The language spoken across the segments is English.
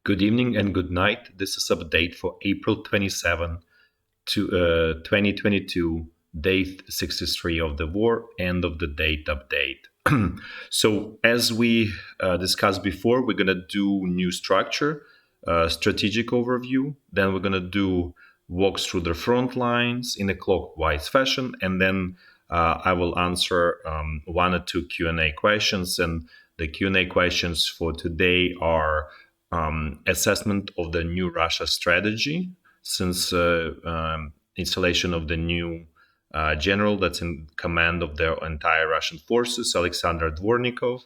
Good evening and good night. This is update for April 27 to 2022, day 63 of the war, end of the date update. So as we discussed before, we're going to do new structure, strategic overview. Then we're going to do walks through the front lines in a clockwise fashion. And then I will answer one or two Q&A questions. And the Q&A questions for today are assessment of the new Russia strategy since installation of the new general that's in command of the entire Russian forces, Alexander Dvornikov.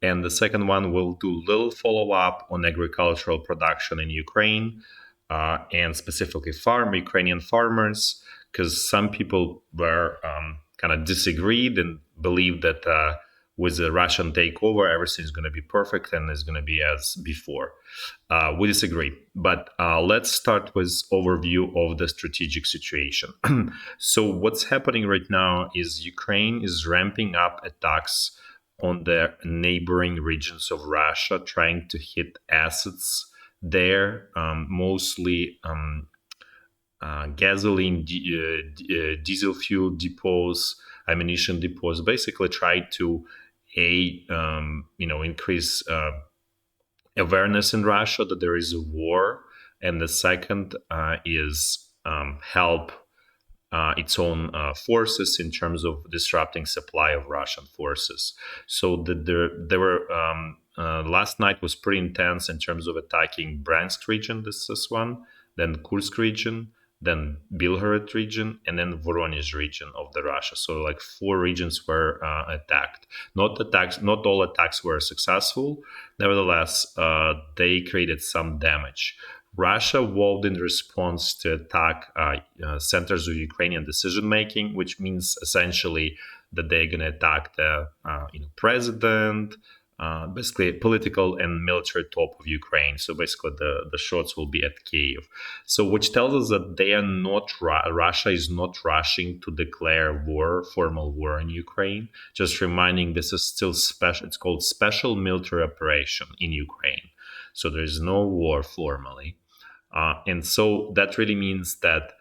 And the second one will do little follow-up on agricultural production in Ukraine and specifically Ukrainian farmers, because some people were kind of disagreed and believed that with the Russian takeover, everything's going to be perfect and is going to be as before. We disagree. But let's start with overview of the strategic situation. So what's happening right now is Ukraine is ramping up attacks on the neighboring regions of Russia, trying to hit assets there, mostly gasoline, diesel fuel depots, ammunition depots, basically try to increase awareness in Russia that there is a war, and the second is help its own forces in terms of disrupting supply of Russian forces. So there were last night was pretty intense in terms of attacking Bryansk region. This is one, then Kursk region, then Belgorod region, and then Voronezh region of the Russia. So like 4 regions were attacked. Not all attacks were successful. Nevertheless, they created some damage. Russia vowed in response to attack centers of Ukrainian decision-making, which means essentially that they're going to attack the president, basically political and military top of Ukraine. So basically the shots will be at Kiev. So which tells us that they are not, Russia is not rushing to declare war, formal war in Ukraine. Just reminding, this is still special, it's called special military operation in Ukraine. So there is no war formally. And so that really means that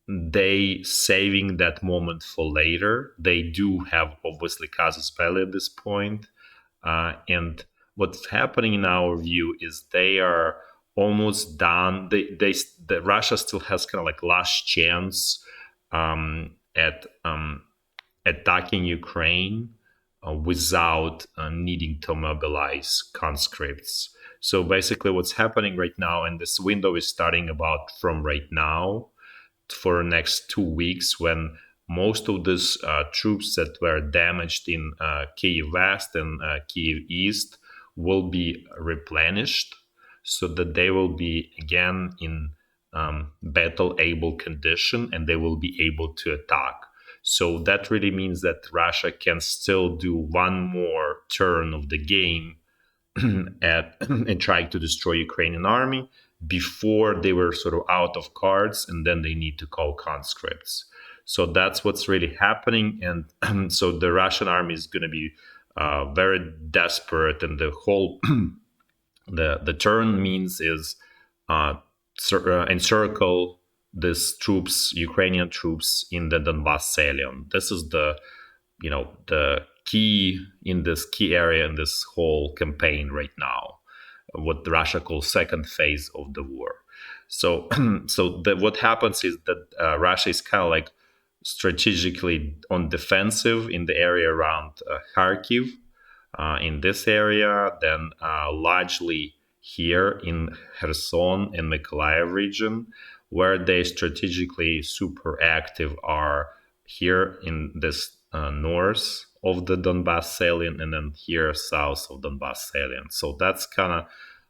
they saving that moment for later. They do have obviously casus belli at this point. And what's happening in our view is they are almost done. The Russia still has kind of like last chance at attacking Ukraine without needing to mobilize conscripts. So basically what's happening right now, and this window is starting about from right now for the next 2 weeks, when most of these troops that were damaged in Kyiv West and Kyiv East will be replenished so that they will be again in battle-able condition and they will be able to attack. So that really means that Russia can still do one more turn of the game and trying to destroy Ukrainian army before they were sort of out of cards, and then they need to call conscripts. So that's what's really happening. And so the Russian army is going to be very desperate, and the whole the turn means is encircle these troops, Ukrainian troops, in the Donbas salient. This is the key in this key area in this whole campaign right now, what Russia calls second phase of the war. So what happens is that Russia is kind of like strategically on defensive in the area around Kharkiv, in this area, then largely here in Kherson and Mykolaiv region, where they strategically super active are here in this north of the Donbas salient, and then here south of Donbas salient. So that's kind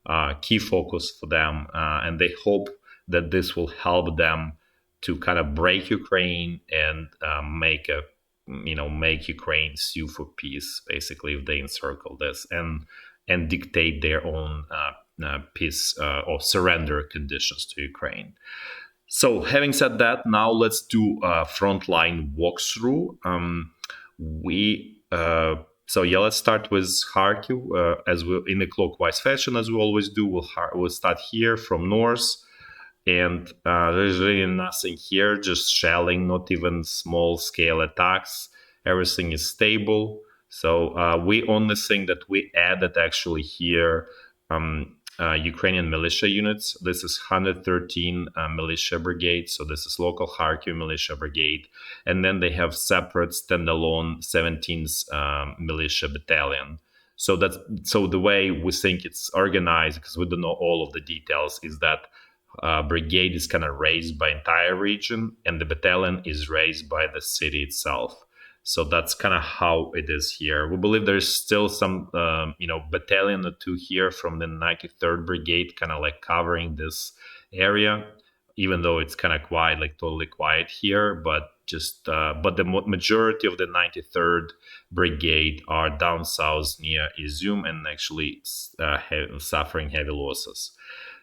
of key focus for them, and they hope that this will help them to kind of break Ukraine and make Ukraine sue for peace, basically, if they encircle this and dictate their own peace or surrender conditions to Ukraine. So having said that, now let's do a frontline walkthrough. We So yeah, let's start with Kharkiv as we in a clockwise fashion as we always do. We'll start here from north, and there's really nothing here, just shelling, not even small scale attacks. Everything is stable. So we only thing that we added actually here, Ukrainian militia units. This is 113 militia brigade. So this is local Kharkiv militia brigade, and then they have separate standalone 17th militia battalion. So the way we think it's organized, because we don't know all of the details, is that brigade is kind of raised by entire region, and the battalion is raised by the city itself. So that's kind of how it is here. We believe there's still some, battalion or two here from the 93rd Brigade, kind of like covering this area, even though it's kind of quiet, like totally quiet here. But the majority of the 93rd Brigade are down south near Izyum and actually suffering heavy losses.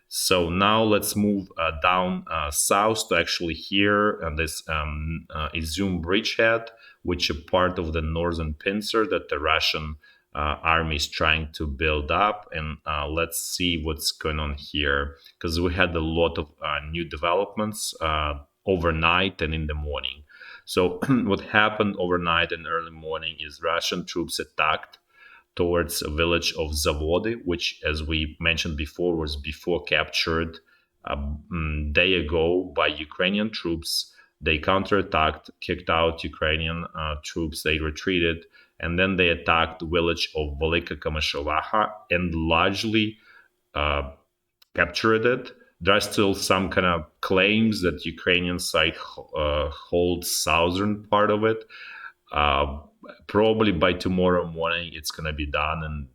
So now let's move down south to actually here this Izyum bridgehead, which is part of the northern pincer that the Russian army is trying to build up. And let's see what's going on here, because we had a lot of new developments overnight and in the morning. So what happened overnight and early morning is Russian troops attacked towards a village of Zavody, which, as we mentioned before, was before captured a day ago by Ukrainian troops. They counterattacked, kicked out Ukrainian troops, they retreated, and then they attacked the village of Velyka Kamyshevakha and largely captured it. There are still some kind of claims that Ukrainian side holds southern part of it. Uh, Probably by tomorrow morning it's going to be done, and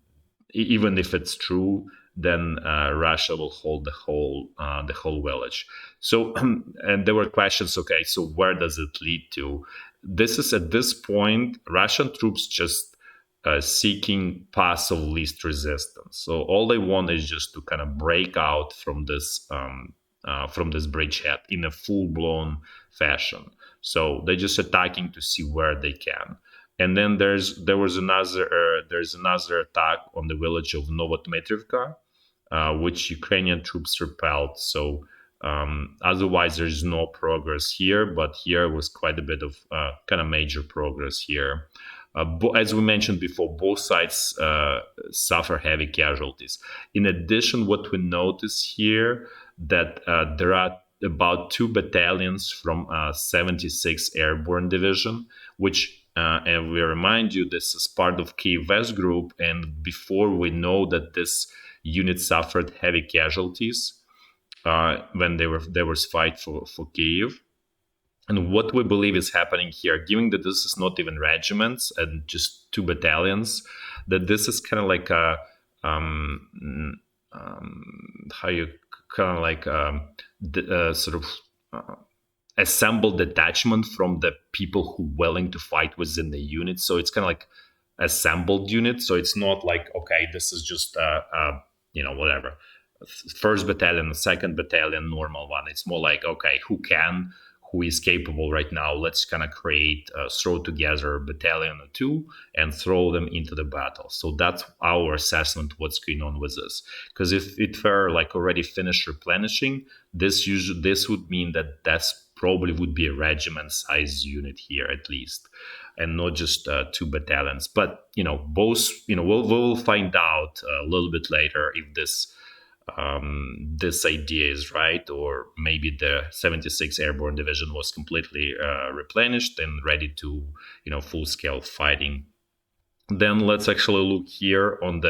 even if it's true, then Russia will hold the whole village. So and there were questions, okay, so where does it lead to? This is at this point Russian troops just seeking path of least resistance. So all they want is just to kind of break out from this bridgehead in a full-blown fashion. So they're just attacking to see where they can. And then there's another attack on the village of Novotmetrivka, which Ukrainian troops repelled. So otherwise, there's no progress here, but here was quite a bit of kind of major progress here. As we mentioned before, both sides suffer heavy casualties. In addition, what we notice here that there are about 2 battalions from 76th Airborne Division, which and we remind you, this is part of Kiev West Group, and before we know that this unit suffered heavy casualties when there was fight for Kiev. And what we believe is happening here, given that this is not even regiments and just 2 battalions, that this is kind of like a how you kind of like sort of assembled detachment from the people who willing to fight within the unit. So it's kind of like assembled unit. So it's not like, okay, this is just whatever, first battalion, second battalion, normal one. It's more like, okay, who is capable right now? Let's kind of throw together a battalion or 2 and throw them into the battle. So that's our assessment. What's going on with this? Because if it were like already finished replenishing, this would mean that that's probably would be a regiment-sized unit here at least, and not just 2 battalions. But both. We'll find out a little bit later if this idea is right, or maybe the 76th Airborne Division was completely replenished and ready to full-scale fighting. Then let's actually look here on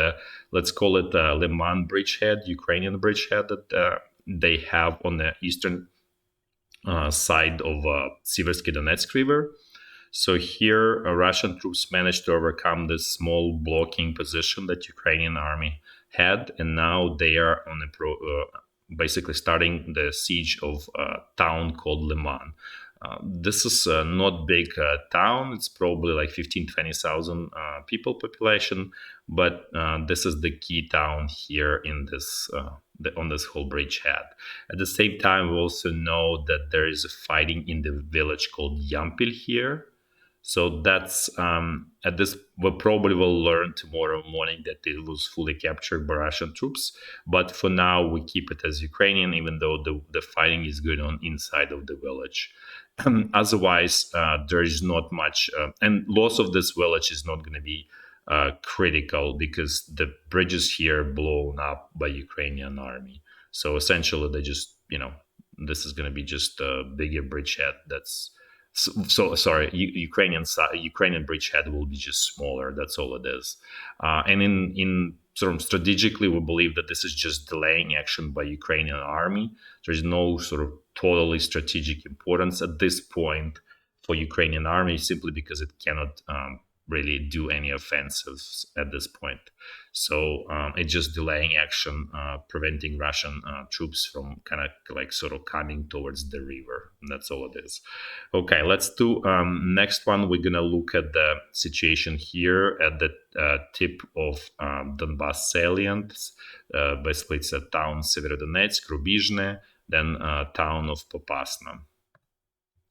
let's call it Liman bridgehead, Ukrainian bridgehead that they have on the eastern side of Siverskiy Donetsk River. So here Russian troops managed to overcome this small blocking position that Ukrainian army had, and now they are on basically starting the siege of a town called Liman. This is not big town. It's probably like 20,000 people population, but this is the key town here in this on this whole bridgehead. At the same time, we also know that there is a fighting in the village called Yampil here. So that's at this. We probably will learn tomorrow morning that it was fully captured by Russian troops. But for now, we keep it as Ukrainian, even though the fighting is going on inside of the village. Otherwise, there is not much, and loss of this village is not going to be critical because the bridges here blown up by Ukrainian army. So essentially, they just this is going to be just a bigger bridgehead. So sorry, Ukrainian bridgehead will be just smaller. That's all it is. And in sort of strategically, we believe that this is just delaying action by Ukrainian army. There's no sort of totally strategic importance at this point for Ukrainian army, simply because it cannot really do any offensives at this point. So it's just delaying action, preventing Russian troops from kind of like sort of coming towards the river. And that's all it is. Okay, let's do next one. We're gonna look at the situation here at the tip of Donbass salient. Basically, it's a town Severodonetsk, Rubizhne, then town of Popasna.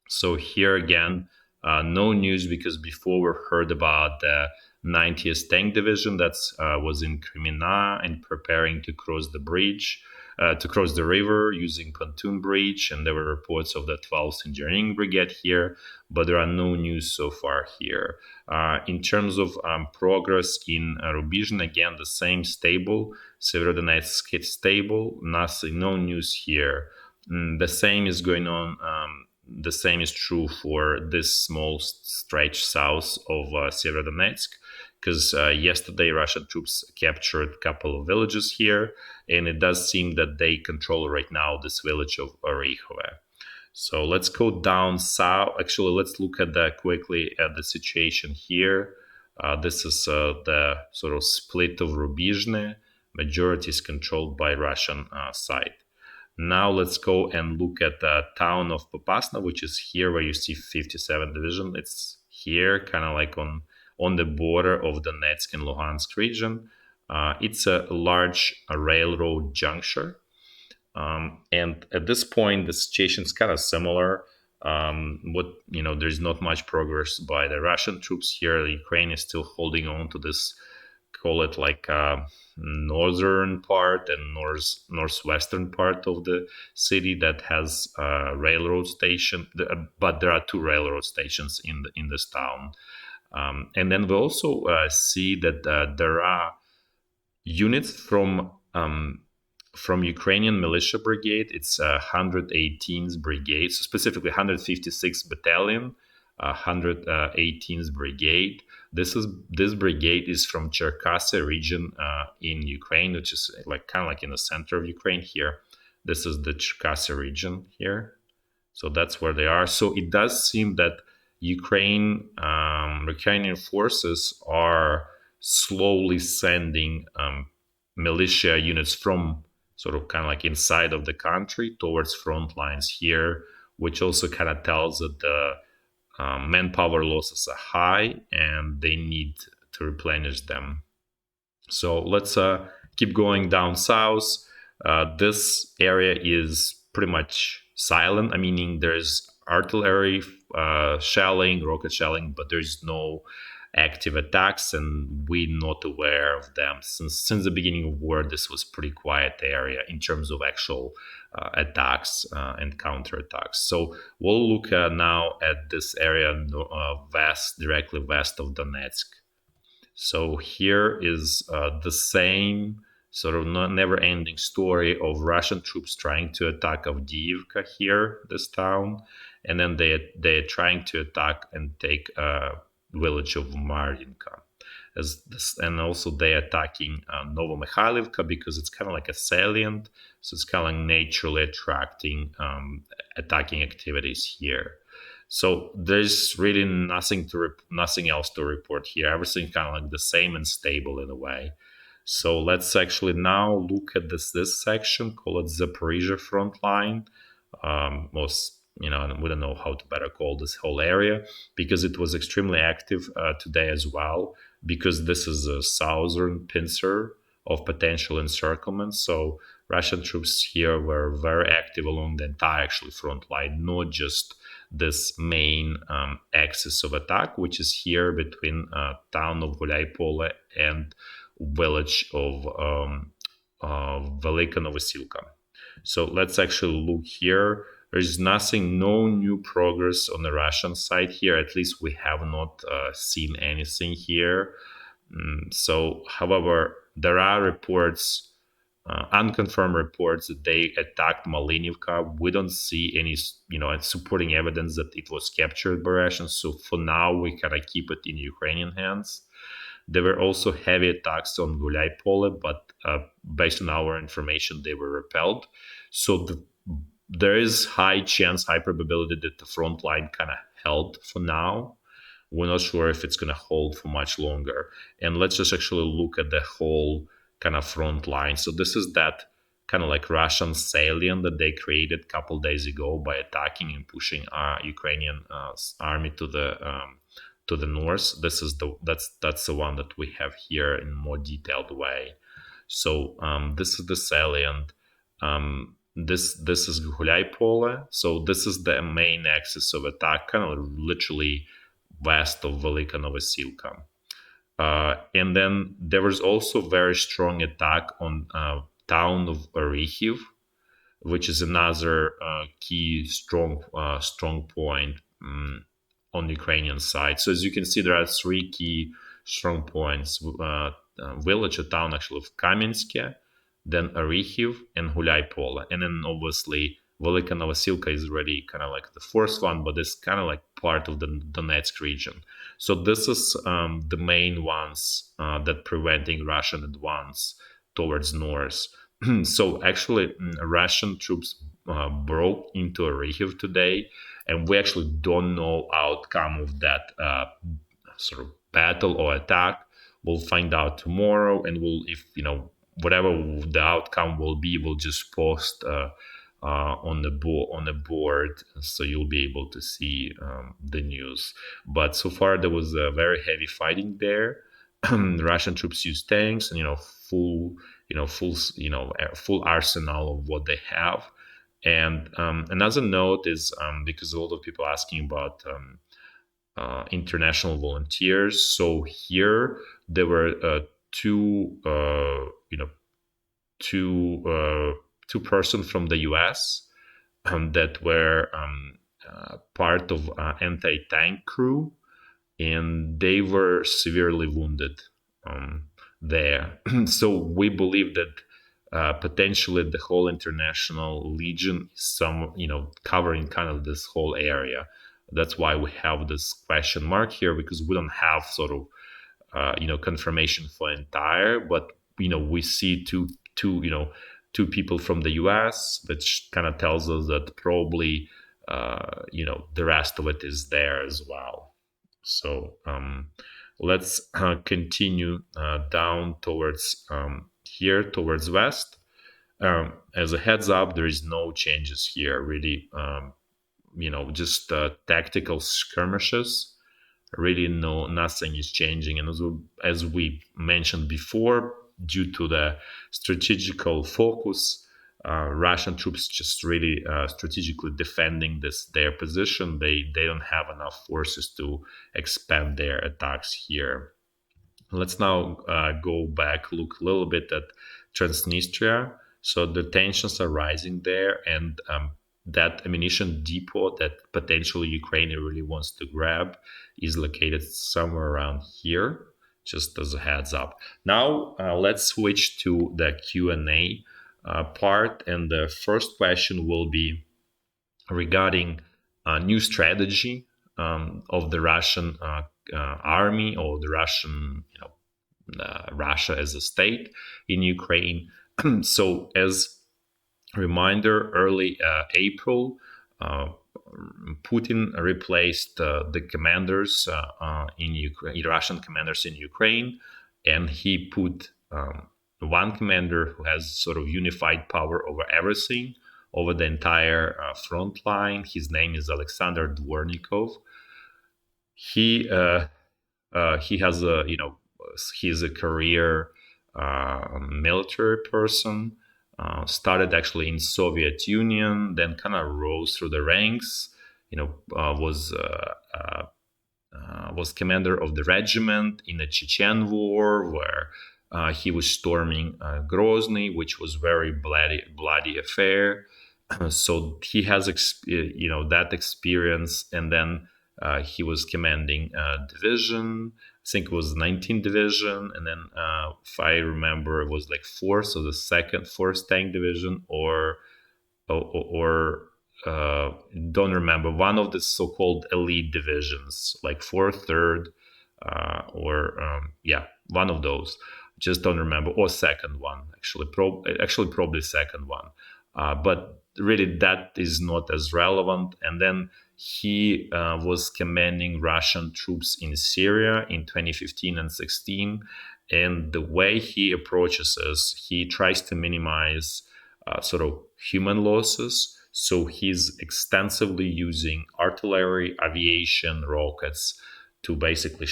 So here again, no news, because before we heard about the 90th Tank Division that was in Crimea and preparing to cross the bridge, to cross the river using pontoon bridge, and there were reports of the 12th Engineering Brigade here, but there are no news so far here. In terms of progress in Rubizhne, again, the same stable, Severodonetsk stable, nothing, no news here. The same is going on. The same is true for this small stretch south of Severodonetsk, because yesterday Russian troops captured a couple of villages here, and it does seem that they control right now this village of Orikhiv. So let's go down south. Actually, let's look at that quickly at the situation here. This is the sort of split of Rubizhne. Majority is controlled by Russian side. Now let's go and look at the town of Popasna, which is here where you see 57th Division. It's here, kind of like on the border of the Donetsk and Luhansk region. It's a large railroad juncture. And at this point, the situation is kind of similar. There's not much progress by the Russian troops here. Ukraine is still holding on to this, call it like northern part and northwestern part of the city that has a railroad station, but there are two railroad stations in this town. And then we also see that there are units from Ukrainian militia brigade. It's 118th brigade, so specifically 156th battalion, 118th brigade. This brigade is from Cherkasy region in Ukraine, which is like kind of like in the center of Ukraine here. This is the Cherkasy region here. So that's where they are. So it does seem that Ukrainian forces are slowly sending militia units from sort of kind of like inside of the country towards front lines here, which also kind of tells that the manpower losses are high and they need to replenish them. So let's keep going down south. This area is pretty much silent, meaning there's artillery shelling, rocket shelling, but there's no active attacks, and we're not aware of them. Since the beginning of war, this was pretty quiet area in terms of actual attacks and counterattacks. So we'll look now at this area directly west of Donetsk. So here is the same sort of never-ending story of Russian troops trying to attack Avdiivka here, this town, and then they're trying to attack and take village of Marinka. And also they're attacking Novomikhailivka because it's kind of like a salient, so it's kind of like naturally attracting attacking activities here. So there's really nothing else to report here. Everything kind of like the same and stable in a way. So let's actually now look at this section, call it Zaporizhzhia front line. We don't know how to better call this whole area, because it was extremely active today as well, because this is a southern pincer of potential encirclement. So Russian troops here were very active along the entire front line, not just this main axis of attack, which is here between town of Gulyai and village of Velyka Novosilka. So let's actually look here. There's nothing, no new progress on the Russian side here. At least we have not seen anything here. So, however, there are reports, unconfirmed reports, that they attacked Malinivka. We don't see any, supporting evidence that it was captured by Russians. So for now, we kind of keep it in Ukrainian hands. There were also heavy attacks on Gulyai Pole, but based on our information, they were repelled. So there is high chance, high probability that the front line kind of held for now. We're not sure if it's going to hold for much longer. And let's just actually look at the whole kind of front line. So this is that kind of like Russian salient that they created a couple days ago by attacking and pushing Ukrainian army to the north. That's the one that we have here in more detailed way. So this is the salient. This is Gulyai Pole. So this is the main axis of attack, kind of literally west of Velyka Novosilka. And then there was also very strong attack on town of Orikhiv, which is another key strong point on the Ukrainian side. So as you can see, there are three key strong points: village or town actually of Kamyshevakha, then Orikhiv and Gulyai Pole, and then obviously Velyka Novosilka is already kind of like the fourth one, but it's kind of like part of the Donetsk region. So this is the main ones that preventing Russian advance towards north. So actually, Russian troops broke into Orikhiv today, and we actually don't know outcome of that sort of battle or attack. We'll find out tomorrow, and whatever the outcome will be, we'll just post on the board, so you'll be able to see the news. But so far there was a very heavy fighting there. The Russian troops used tanks and full arsenal of what they have. And another note is because a lot of people asking about international volunteers. So here there were two person from the US that were part of anti-tank crew, and they were severely wounded there. So we believe that potentially the whole international legion is covering kind of this whole area. That's why we have this question mark here, because we don't have sort of confirmation for entire, but we see two people from the US, which kind of tells us that probably the rest of it is there as well. So let's continue down towards towards west. As a heads up, there is no changes here really. Just tactical skirmishes. Really, nothing is changing. And as we mentioned before, due to the strategical focus, Russian troops just really strategically defending their position. They don't have enough forces to expand their attacks here. Let's now go back, look a little bit at Transnistria. So the tensions are rising there, and that ammunition depot that potentially Ukraine really wants to grab is located somewhere around here, just as a heads up. Now let's switch to the Q&A part, and the first question will be regarding a new strategy of the Russian army, or the Russian, Russia as a state in Ukraine. So as reminder, early April, Putin replaced the commanders in Ukraine, Russian commanders in Ukraine, and he put one commander who has sort of unified power over everything, over the entire front line. His name is Alexander Dvornikov. He has he's a career military person. Started actually in Soviet Union, then kind of rose through the ranks. was commander of the regiment in the Chechen War, where he was storming Grozny, which was very bloody affair. So he has that experience, and then he was commanding division. I think it was 19th division, and then if I remember, it was like fourth, so the first tank division, or don't remember, one of the so-called elite divisions, like fourth, third, or yeah, one of those. Just don't remember, or second one, actually, probably second one. But really, that is not as relevant. And then he was commanding Russian troops in Syria in 2015 and 16. And the way he approaches is he tries to minimize sort of human losses. So he's extensively using artillery, aviation, rockets to basically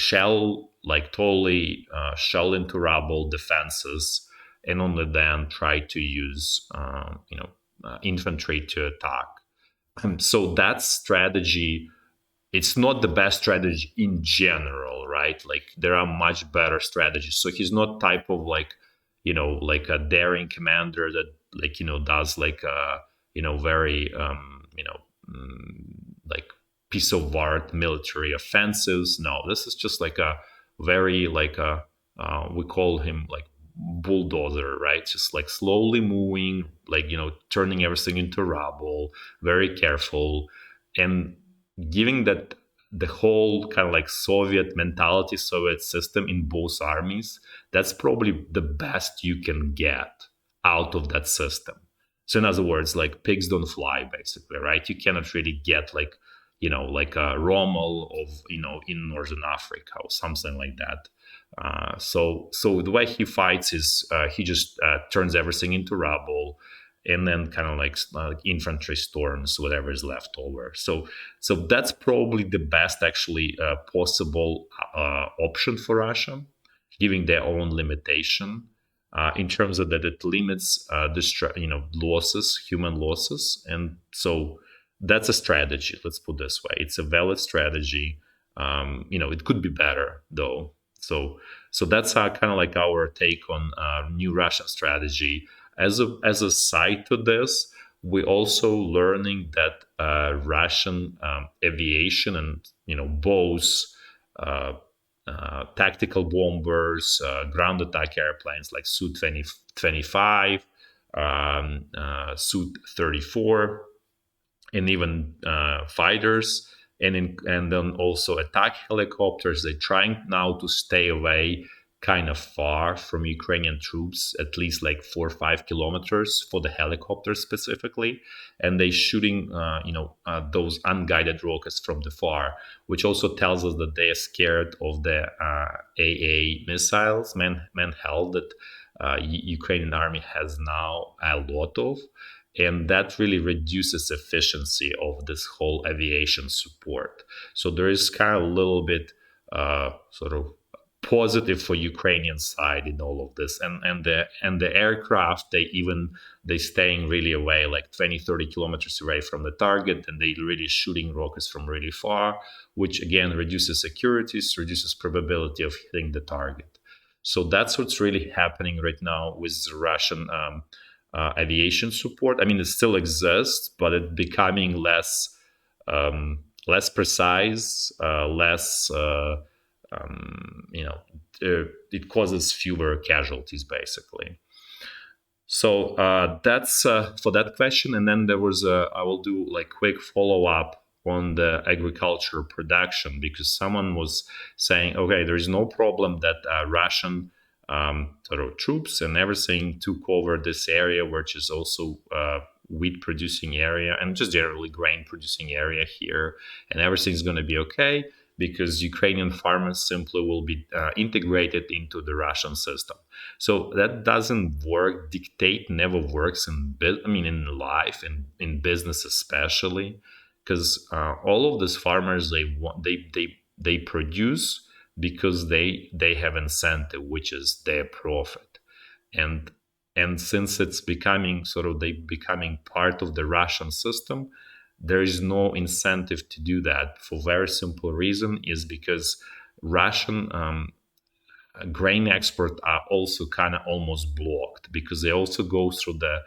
totally shell into rubble defenses, and only then try to use infantry to attack. So that strategy, it's not the best strategy in general, right? Like there are much better strategies. So he's not type of like a daring commander that does like a very like piece of art military offensives. No, this is just like a very we call him like bulldozer, right? Just like slowly moving, like turning everything into rubble, very careful, and giving that the whole kind of like Soviet mentality, Soviet system in both armies. That's probably the best you can get out of that system. So in other words, like pigs don't fly, basically, right? You cannot really get like a Rommel of in Northern Africa or something like that. So the way he fights is he just turns everything into rubble, and then kind of like infantry storms whatever is left over. So that's probably the best actually possible option for Russia, giving their own limitation in terms of that it limits losses, human losses, and so that's a strategy. Let's put it this way: it's a valid strategy. It could be better though. So that's kind of like our take on new Russian strategy. As a side to this, we're also learning that Russian aviation and both uh, tactical bombers, ground attack airplanes like Su-25, Su-34, and even fighters, and then also attack helicopters. They're trying now to stay away kind of far from Ukrainian troops, at least like 4 or 5 kilometers for the helicopters specifically, and they shooting those unguided rockets from the far, which also tells us that they are scared of the AA missiles, man-held, that Ukrainian army has now a lot of, and that really reduces efficiency of this whole aviation support. So there is kind of a little bit sort of positive for Ukrainian side in all of this, and the aircraft, they staying really away, like 20-30 kilometers away from the target, and they really shooting rockets from really far, which again reduces securities, reduces probability of hitting the target. So that's what's really happening right now with the Russian aviation support. I mean, it still exists, but it's becoming less precise, less. It causes fewer casualties, basically. So that's for that question. And then there was I will do like quick follow up on the agriculture production, because someone was saying, okay, there is no problem that Russian sort of troops and everything took over this area, which is also wheat producing area and just generally grain producing area here, and everything's going to be okay because Ukrainian farmers simply will be integrated into the Russian system. So that doesn't work. Dictate never works in life and in business especially, because all of these farmers, they produce because they have incentive, which is their profit, and since it's becoming part of the Russian system, there is no incentive to do that for very simple reason is because Russian grain exports are also kind of almost blocked because they also go through the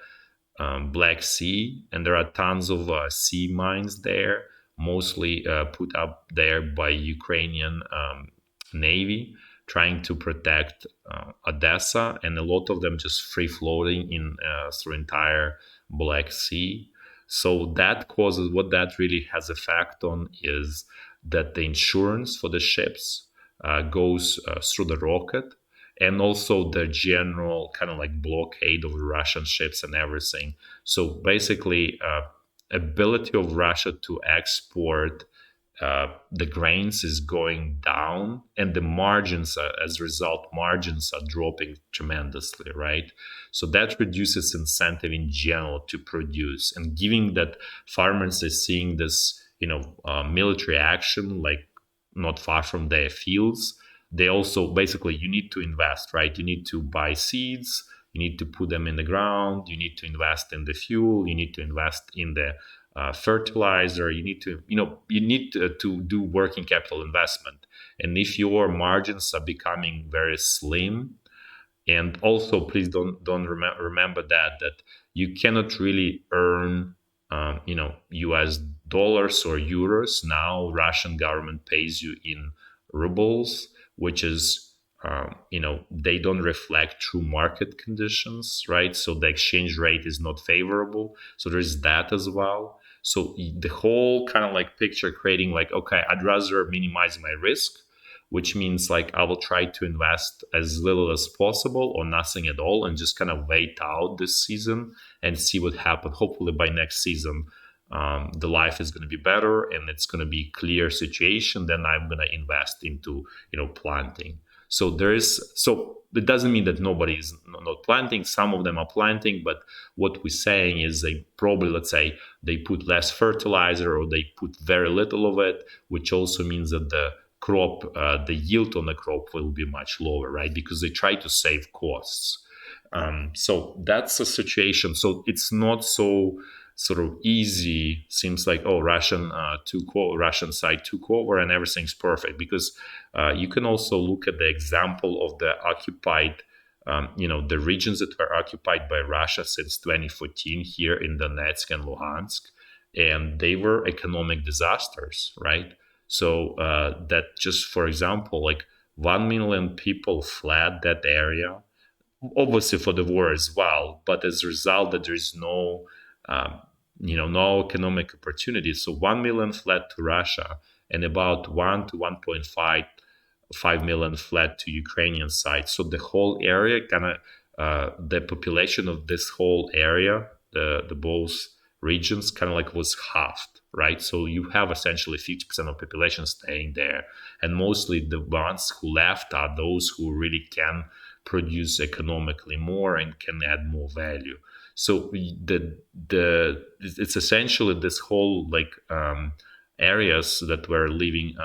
Black Sea, and there are tons of sea mines there, mostly put up there by Ukrainian Navy, trying to protect Odessa, and a lot of them just free floating in through entire Black Sea. So that causes what that really has effect on is that the insurance for the ships goes through the rocket, and also the general kind of like blockade of the Russian ships and everything. So basically, ability of Russia to export the grains is going down, and the margins as a result, margins are dropping tremendously, right? So that reduces incentive in general to produce, and given that farmers are seeing this military action like not far from their fields, they also basically, you need to invest, right? You need to buy seeds, you need to put them in the ground, you need to invest in the fuel, you need to invest in the fertilizer, you need to to do working capital investment. And if your margins are becoming very slim, and also please don't remember that you cannot really earn US dollars or euros. Now Russian government pays you in rubles, which is they don't reflect true market conditions, right? So the exchange rate is not favorable, so there's that as well. So the whole kind of like picture creating like, okay, I'd rather minimize my risk, which means like I will try to invest as little as possible or nothing at all and just kind of wait out this season and see what happens. Hopefully by next season, the life is going to be better and it's going to be clear situation. Then I'm going to invest into, planting. So it doesn't mean that nobody is not planting. Some of them are planting, but what we're saying is they probably, let's say, they put less fertilizer or they put very little of it, which also means that the crop, the yield on the crop will be much lower, right? Because they try to save costs. So that's the situation. So it's not so sort of easy. Seems like, oh, Russian side took over and everything's perfect, because you can also look at the example of the occupied, the regions that were occupied by Russia since 2014 here in Donetsk and Luhansk, and they were economic disasters, right? So that just, for example, like 1 million people fled that area, obviously for the war as well, but as a result that there is no, no economic opportunity. So 1 million fled to Russia, and about 1 to 1.5 million fled to Ukrainian side. So the whole area kind of, the population of this whole area, the both regions kind of like was halved, right? So you have essentially 50% of population staying there, and mostly the ones who left are those who really can produce economically more and can add more value. So it's essentially this whole like areas that were living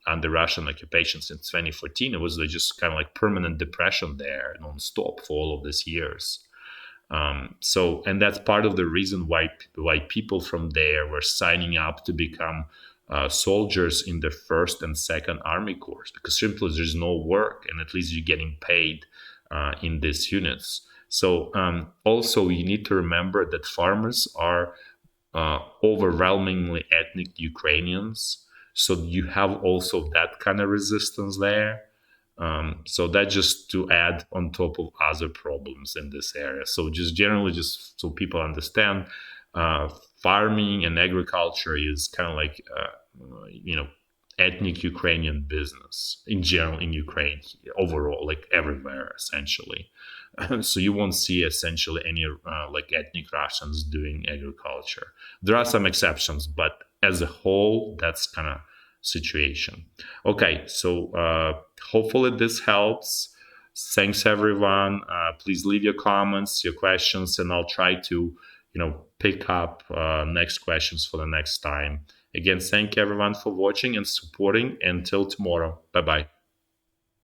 under Russian occupation since 2014. It was just kind of like permanent depression there, non-stop for all of these years. And that's part of the reason why people from there were signing up to become soldiers in the first and second army corps, because simply there's no work, and at least you're getting paid in these units. So also you need to remember that farmers are overwhelmingly ethnic Ukrainians. So you have also that kind of resistance there. So that just to add on top of other problems in this area. So just generally, just so people understand, farming and agriculture is kind of like, ethnic Ukrainian business in general in Ukraine, overall, like everywhere, essentially. So you won't see essentially any like ethnic Russians doing agriculture. There are some exceptions, but as a whole, that's kind of situation. Okay, so hopefully this helps. Thanks everyone. Please leave your comments, your questions, and I'll try to pick up next questions for the next time. Again, thank you everyone for watching and supporting. Until tomorrow. Bye bye.